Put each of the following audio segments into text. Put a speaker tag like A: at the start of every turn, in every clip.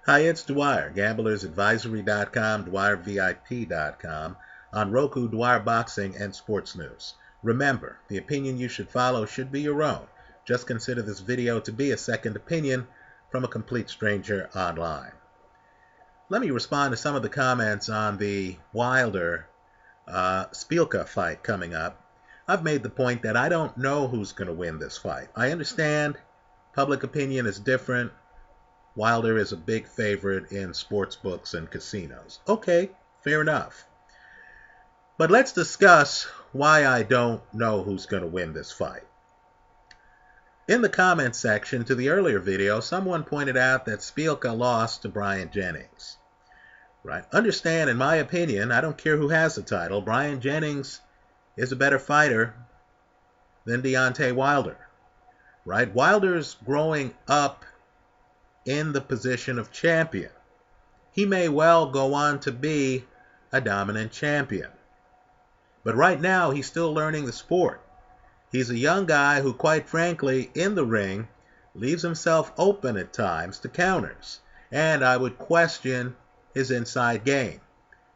A: Hi, it's Dwyer, gamblersadvisory.com, dwyervip.com, on Roku, Dwyer Boxing, and Sports News. Remember, the opinion you should follow should be your own. Just consider this video to be a second opinion from a complete stranger online. Let me respond to some of the comments on the Wilder Szpilka fight coming up. I've made the point that I don't know who's going to win this fight. I understand public opinion is different. Wilder is a big favorite in sports books and casinos. Okay, fair enough. But let's discuss why I don't know who's going to win this fight. In the comments section to the earlier video, someone pointed out that Szpilka lost to Brian Jennings. Right? Understand, in my opinion, I don't care who has the title, Brian Jennings is a better fighter than Deontay Wilder. Right? Wilder's growing up in the position of champion. He may well go on to be a dominant champion. But right now, he's still learning the sport. He's a young guy who, quite frankly, in the ring, leaves himself open at times to counters. And I would question his inside game.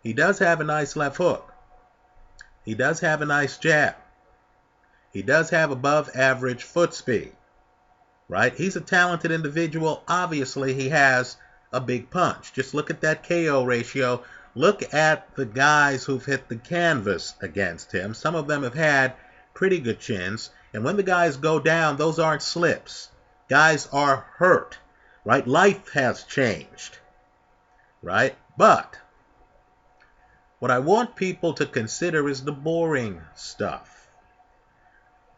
A: He does have a nice left hook. He does have a nice jab. He does have above average foot speed. Right? He's a talented individual. Obviously, he has a big punch. Just look at that KO ratio. Look at the guys who've hit the canvas against him. Some of them have had pretty good chins. And when the guys go down, those aren't slips. Guys are hurt. Right? Life has changed. Right? But what I want people to consider is the boring stuff.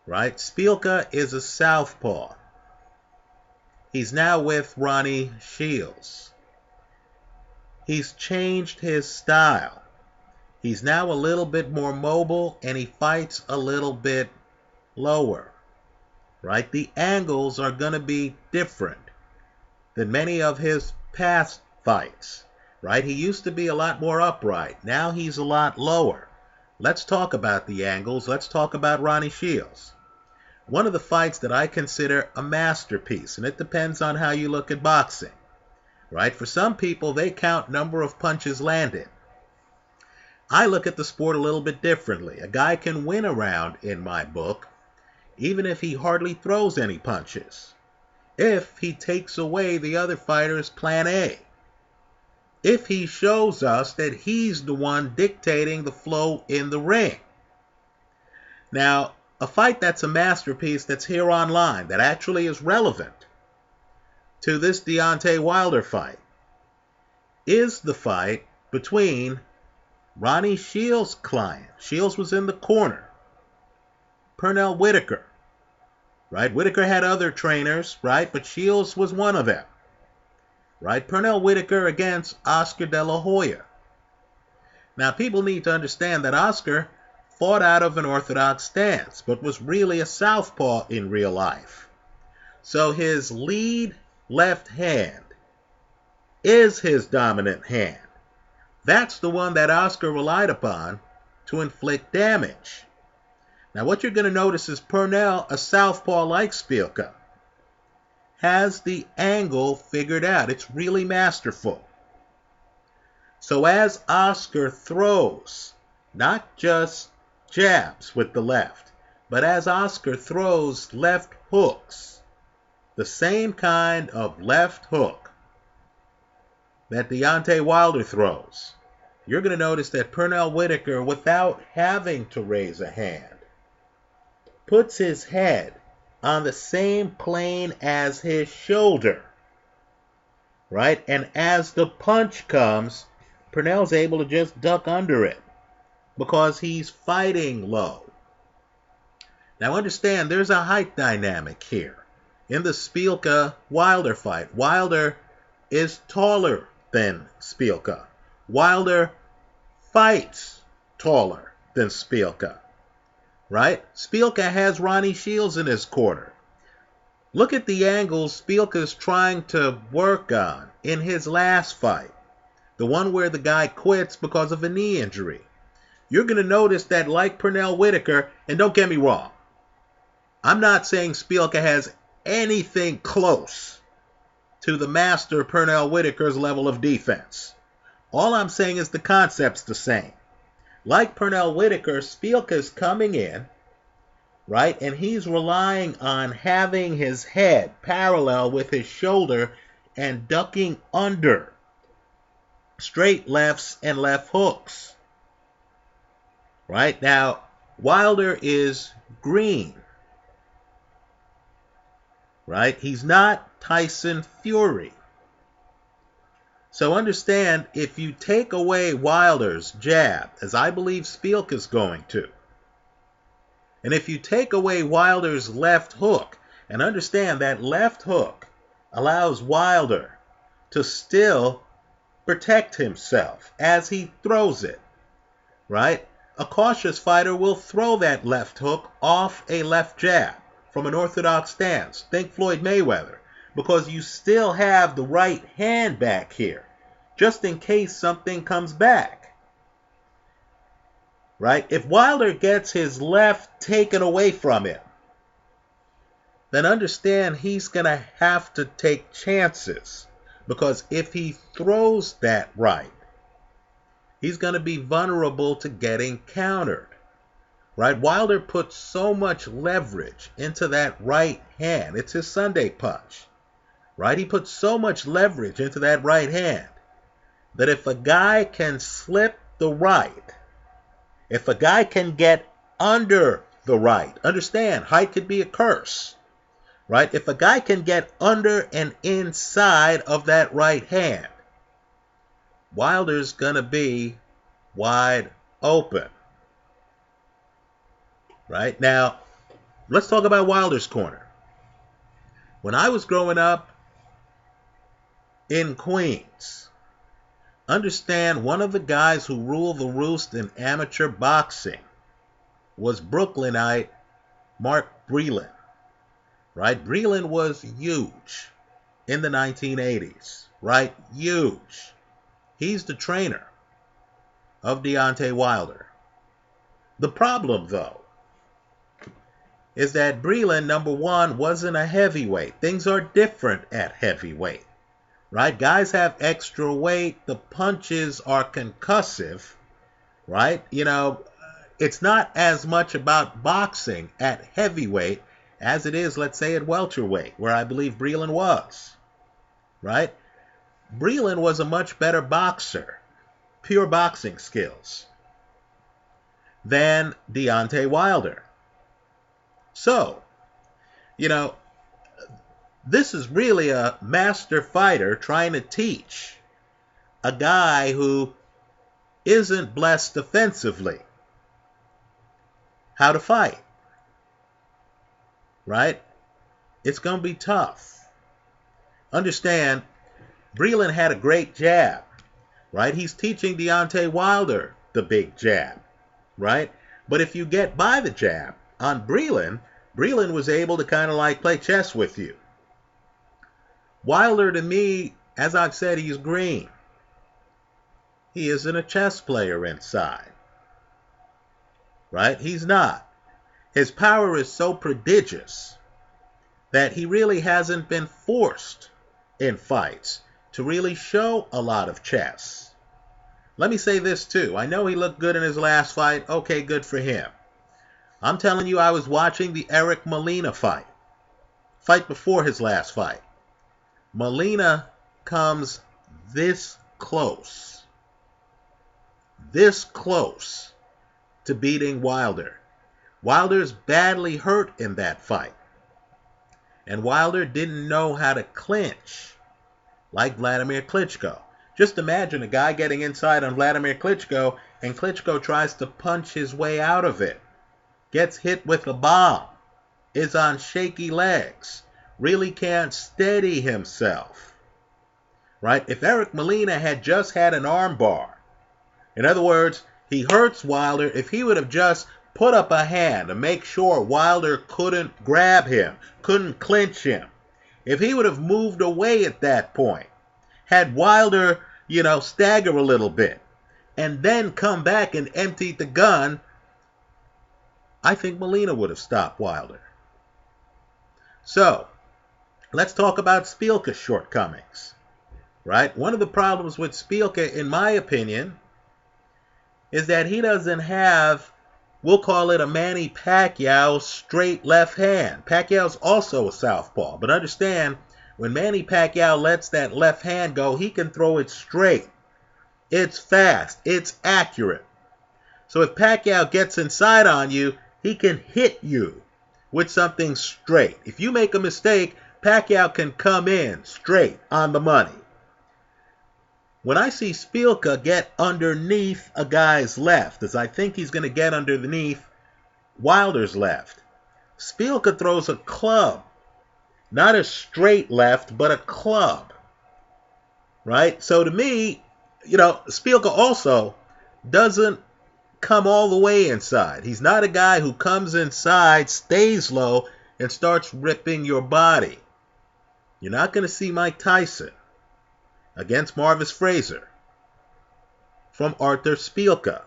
A: Right? Szpilka is a southpaw. He's now with Ronnie Shields. He's changed his style. He's now a little bit more mobile, and he fights a little bit lower. Right? The angles are going to be different than many of his past fights. Right? He used to be a lot more upright. Now he's a lot lower. Let's talk about the angles. Let's talk about Ronnie Shields. One of the fights that I consider a masterpiece, and it depends on how you look at boxing. Right? For some people, they count number of punches landed. I look at the sport a little bit differently. A guy can win a round in my book, even if he hardly throws any punches. If he takes away the other fighter's plan A. If he shows us that he's the one dictating the flow in the ring. Now, a fight that's a masterpiece that's here online, that actually is relevant to this Deontay Wilder fight, is the fight between Ronnie Shields' client. Shields was in the corner. Pernell Whitaker. Right? Whitaker had other trainers, right? But Shields was one of them. Right? Pernell Whitaker against Oscar De La Hoya. Now, people need to understand that Oscar fought out of an orthodox stance, but was really a southpaw in real life. So his lead left hand is his dominant hand. That's the one that Oscar relied upon to inflict damage. Now what you're going to notice is Pernell, a southpaw like Szpilka, has the angle figured out. It's really masterful. So as Oscar throws, not just jabs with the left, but as Oscar throws left hooks, the same kind of left hook that Deontay Wilder throws, you're going to notice that Pernell Whitaker, without having to raise a hand, puts his head on the same plane as his shoulder. Right? And as the punch comes, Pernell's able to just duck under it, because he's fighting low. Now understand, there's a height dynamic here. In the Szpilka-Wilder fight, Wilder is taller than Szpilka. Wilder fights taller than Szpilka. Right? Szpilka has Ronnie Shields in his corner. Look at the angles Szpilka's trying to work on in his last fight. The one where the guy quits because of a knee injury. You're going to notice that, like Pernell Whitaker, and don't get me wrong, I'm not saying Szpilka has anything close to the master Pernell Whitaker's level of defense. All I'm saying is the concept's the same. Like Pernell Whitaker, Szpilka's coming in, right? And he's relying on having his head parallel with his shoulder and ducking under straight lefts and left hooks. Right? Now, Wilder is green. Right? He's not Tyson Fury. So understand, if you take away Wilder's jab, as I believe Szpilka's going to, and if you take away Wilder's left hook, and understand that left hook allows Wilder to still protect himself as he throws it, right? A cautious fighter will throw that left hook off a left jab from an orthodox stance. Think Floyd Mayweather, because you still have the right hand back here, just in case something comes back. Right? If Wilder gets his left taken away from him, then understand he's going to have to take chances. Because if he throws that right, he's going to be vulnerable to getting countered. Right? Wilder put so much leverage into that right hand. It's his Sunday punch. Right? He put so much leverage into that right hand that if a guy can slip the right, if a guy can get under the right, understand, height could be a curse. Right? If a guy can get under and inside of that right hand, Wilder's going to be wide open. Right? Now, let's talk about Wilder's corner. When I was growing up in Queens, understand, one of the guys who ruled the roost in amateur boxing was Brooklynite Mark Breland. Right? Breland was huge in the 1980s. Right? Huge. He's the trainer of Deontay Wilder. The problem, though, is that Breland, number one, wasn't a heavyweight. Things are different at heavyweight. Right? Guys have extra weight. The punches are concussive. Right? You know, it's not as much about boxing at heavyweight as it is, let's say, at welterweight, where I believe Breland was. Right? Breland was a much better boxer, pure boxing skills, than Deontay Wilder. So, you know, this is really a master fighter trying to teach a guy who isn't blessed defensively how to fight. Right? It's going to be tough. Understand, Breland had a great jab. Right? He's teaching Deontay Wilder the big jab. Right? But if you get by the jab on Breland, Breland was able to kind of like play chess with you. Wilder, to me, as I've said, he's green. He isn't a chess player inside. Right? He's not. His power is so prodigious that he really hasn't been forced in fights to really show a lot of chess. Let me say this too. I know he looked good in his last fight. Okay, good for him. I'm telling you, I was watching the Eric Molina fight before his last fight. Molina comes this close to beating Wilder. Wilder's badly hurt in that fight. And Wilder didn't know how to clinch like Vladimir Klitschko. Just imagine a guy getting inside on Vladimir Klitschko, and Klitschko tries to punch his way out of it. Gets hit with a bomb. Is on shaky legs. Really can't steady himself. Right? If Eric Molina had just had an arm bar, in other words, he hurts Wilder, if he would have just put up a hand to make sure Wilder couldn't grab him, couldn't clinch him, if he would have moved away at that point, had Wilder, stagger a little bit, and then come back and emptied the gun, I think Molina would have stopped Wilder. So, Let's talk about Szpilka's shortcomings, right? One of the problems with Szpilka, in my opinion, is that he doesn't have, we'll call it a Manny Pacquiao straight left hand. Pacquiao's also a southpaw, but understand, when Manny Pacquiao lets that left hand go, he can throw it straight. It's fast. It's accurate. So if Pacquiao gets inside on you, he can hit you with something straight. If you make a mistake, Pacquiao can come in straight on the money. When I see Szpilka get underneath a guy's left, as I think he's going to get underneath Wilder's left, Szpilka throws a club. Not a straight left, but a club. Right? So to me, Szpilka also doesn't come all the way inside. He's not a guy who comes inside, stays low, and starts ripping your body. You're not going to see Mike Tyson against Marvis Frazier from Artur Szpilka.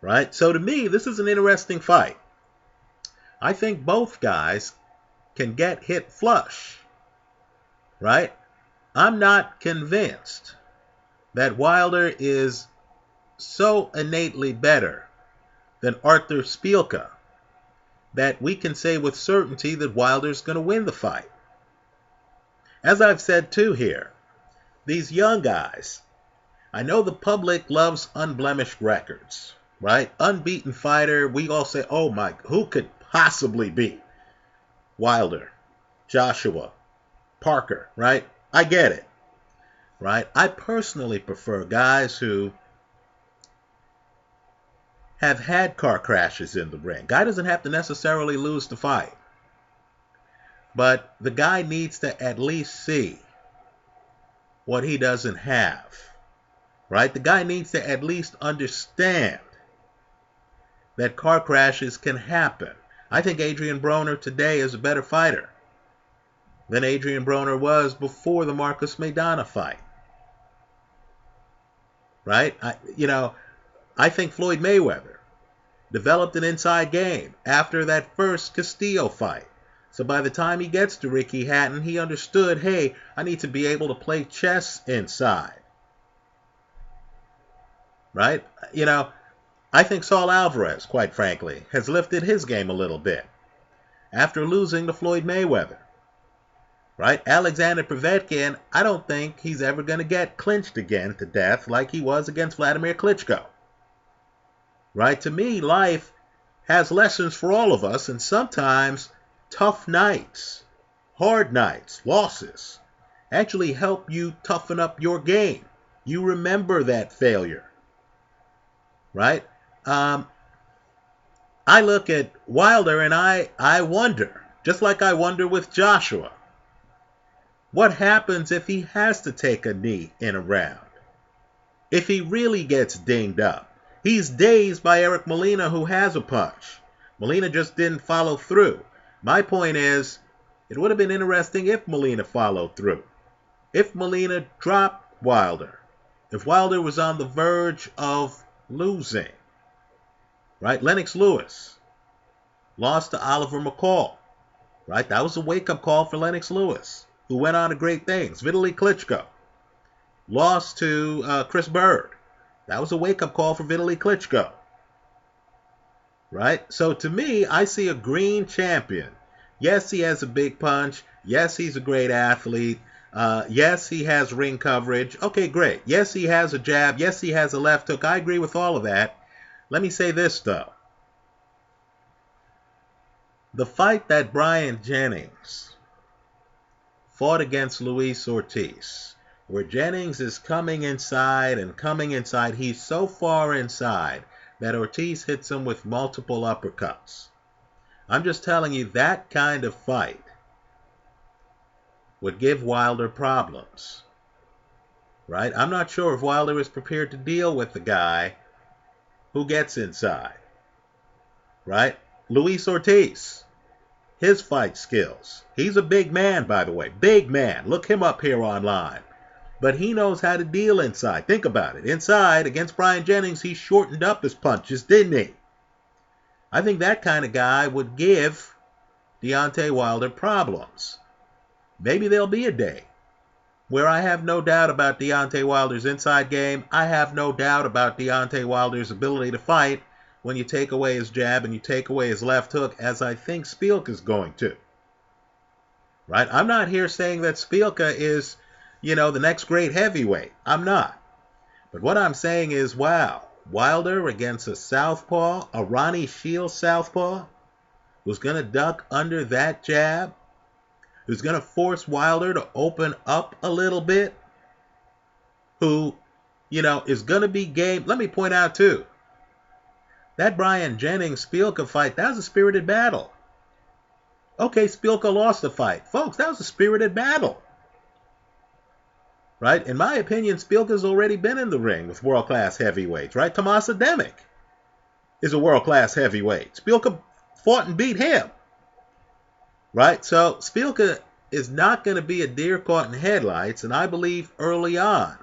A: Right? So to me, this is an interesting fight. I think both guys can get hit flush. Right? I'm not convinced that Wilder is so innately better than Artur Szpilka that we can say with certainty that Wilder's going to win the fight. As I've said too here, these young guys, I know the public loves unblemished records, right? Unbeaten fighter, we all say, oh my, who could possibly beat Wilder, Joshua, Parker, right? I get it, right? I personally prefer guys who have had car crashes in the ring. Guy doesn't have to necessarily lose the fight. But the guy needs to at least see what he doesn't have. Right? The guy needs to at least understand that car crashes can happen. I think Adrian Broner today is a better fighter than Adrian Broner was before the Marcus Maidana fight. Right? I think Floyd Mayweather developed an inside game after that first Castillo fight. So by the time he gets to Ricky Hatton, he understood, hey, I need to be able to play chess inside. Right? I think Saul Alvarez, quite frankly, has lifted his game a little bit after losing to Floyd Mayweather. Right? Alexander Povetkin, I don't think he's ever going to get clinched again to death like he was against Vladimir Klitschko. Right? To me, life has lessons for all of us, and sometimes tough nights, hard nights, losses actually help you toughen up your game. You remember that failure. Right? I look at Wilder and I wonder, just like I wonder with Joshua, what happens if he has to take a knee in a round? If he really gets dinged up? He's dazed by Eric Molina, who has a punch. Molina just didn't follow through. My point is, it would have been interesting if Molina followed through. If Molina dropped Wilder. If Wilder was on the verge of losing. Right? Lennox Lewis lost to Oliver McCall. Right? That was a wake-up call for Lennox Lewis, who went on to great things. Vitaly Klitschko lost to Chris Bird. That was a wake-up call for Vitaly Klitschko. Right? So to me, I see a green champion. Yes, he has a big punch. Yes, he's a great athlete. Yes, he has ring coverage. Okay, great. Yes, he has a jab. Yes, he has a left hook. I agree with all of that. Let me say this, though. The fight that Brian Jennings fought against Luis Ortiz, where Jennings is coming inside and coming inside, he's so far inside that Ortiz hits him with multiple uppercuts. I'm just telling you, that kind of fight would give Wilder problems. Right? I'm not sure if Wilder is prepared to deal with the guy who gets inside. Right? Luis Ortiz, his fight skills. He's a big man, by the way. Big man. Look him up here online. But he knows how to deal inside. Think about it. Inside, against Brian Jennings, he shortened up his punches, didn't he? I think that kind of guy would give Deontay Wilder problems. Maybe there'll be a day where I have no doubt about Deontay Wilder's inside game. I have no doubt about Deontay Wilder's ability to fight when you take away his jab and you take away his left hook, as I think Szpilka is going to. Right? I'm not here saying that Szpilka is, the next great heavyweight. I'm not. But what I'm saying is, wow, Wilder against a southpaw, a Ronnie Shields southpaw, who's going to duck under that jab, who's going to force Wilder to open up a little bit, who, is going to be game. Let me point out, too, that Brian Jennings-Szpilka fight, that was a spirited battle. Okay, Szpilka lost the fight. Folks, that was a spirited battle. Right? In my opinion, Szpilka's already been in the ring with world-class heavyweights, right? Tomas Ademic is a world-class heavyweight. Szpilka fought and beat him. Right? So Szpilka is not going to be a deer caught in headlights, and I believe early on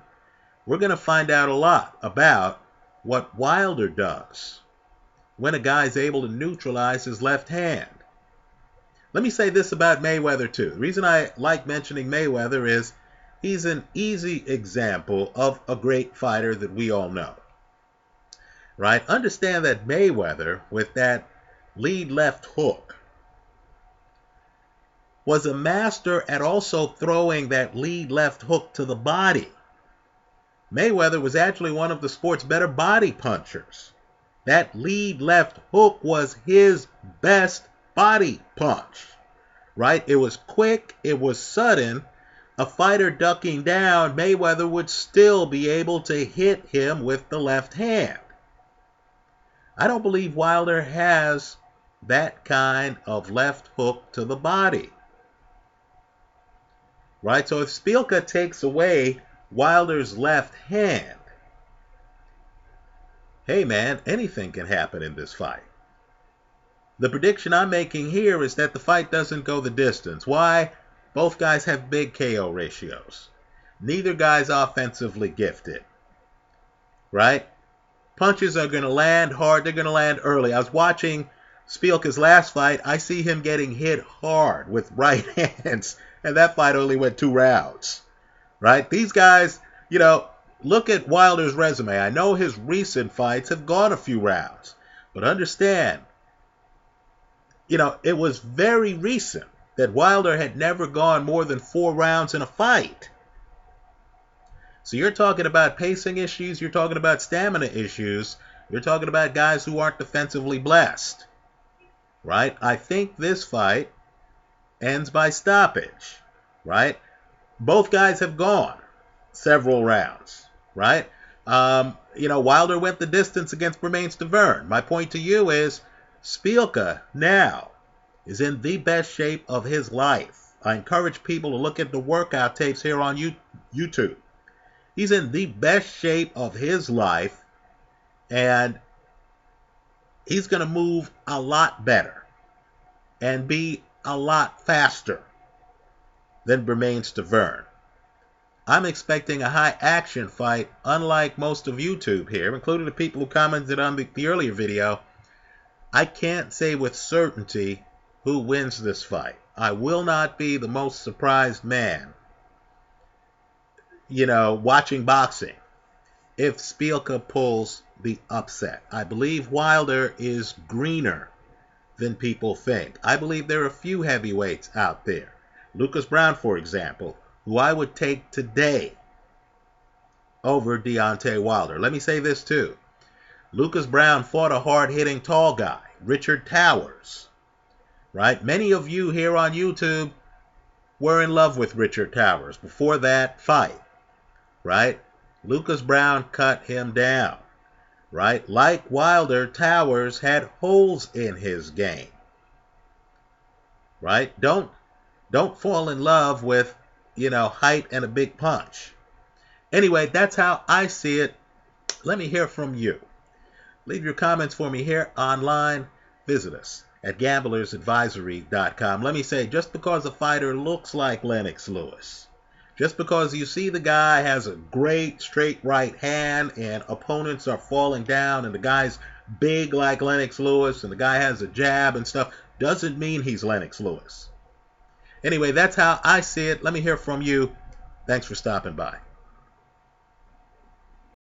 A: we're going to find out a lot about what Wilder does when a guy's able to neutralize his left hand. Let me say this about Mayweather, too. The reason I like mentioning Mayweather is he's an easy example of a great fighter that we all know. Right? Understand that Mayweather, with that lead left hook, was a master at also throwing that lead left hook to the body. Mayweather was actually one of the sport's better body punchers. That lead left hook was his best body punch. Right? It was quick. It was sudden. A fighter ducking down, Mayweather would still be able to hit him with the left hand. I don't believe Wilder has that kind of left hook to the body. Right? So if Szpilka takes away Wilder's left hand, hey man, anything can happen in this fight. The prediction I'm making here is that the fight doesn't go the distance. Why? Both guys have big KO ratios. Neither guy's offensively gifted. Right? Punches are going to land hard. They're going to land early. I was watching Szpilka's last fight. I see him getting hit hard with right hands. And that fight only went 2 rounds. Right? These guys, look at Wilder's resume. I know his recent fights have gone a few rounds. But understand, it was very recent that Wilder had never gone more than 4 rounds in a fight. So you're talking about pacing issues, you're talking about stamina issues, you're talking about guys who aren't defensively blessed. Right? I think this fight ends by stoppage. Right? Both guys have gone several rounds. Right? Wilder went the distance against Bermane-Stiverne. My point to you is, Szpilka now is in the best shape of his life. I encourage people to look at the workout tapes here on YouTube. He's in the best shape of his life, and he's going to move a lot better and be a lot faster than Bermane-Stiverne. I'm expecting a high-action fight, unlike most of YouTube here, including the people who commented on the earlier video. I can't say with certainty who wins this fight. I will not be the most surprised man, watching boxing if Szpilka pulls the upset. I believe Wilder is greener than people think. I believe there are a few heavyweights out there. Lucas Browne, for example, who I would take today over Deontay Wilder. Let me say this too. Lucas Browne fought a hard-hitting tall guy, Richard Towers. Right? Many of you here on YouTube were in love with Richard Towers before that fight. Right? Lucas Browne cut him down. Right? Like Wilder, Towers had holes in his game. Right? Don't fall in love with, height and a big punch. Anyway, that's how I see it. Let me hear from you. Leave your comments for me here online. Visit us at gamblersadvisory.com. Let me say, just because a fighter looks like Lennox Lewis, just because you see the guy has a great straight right hand and opponents are falling down and the guy's big like Lennox Lewis and the guy has a jab and stuff, doesn't mean he's Lennox Lewis. Anyway, that's how I see it. Let me hear from you. Thanks for stopping by.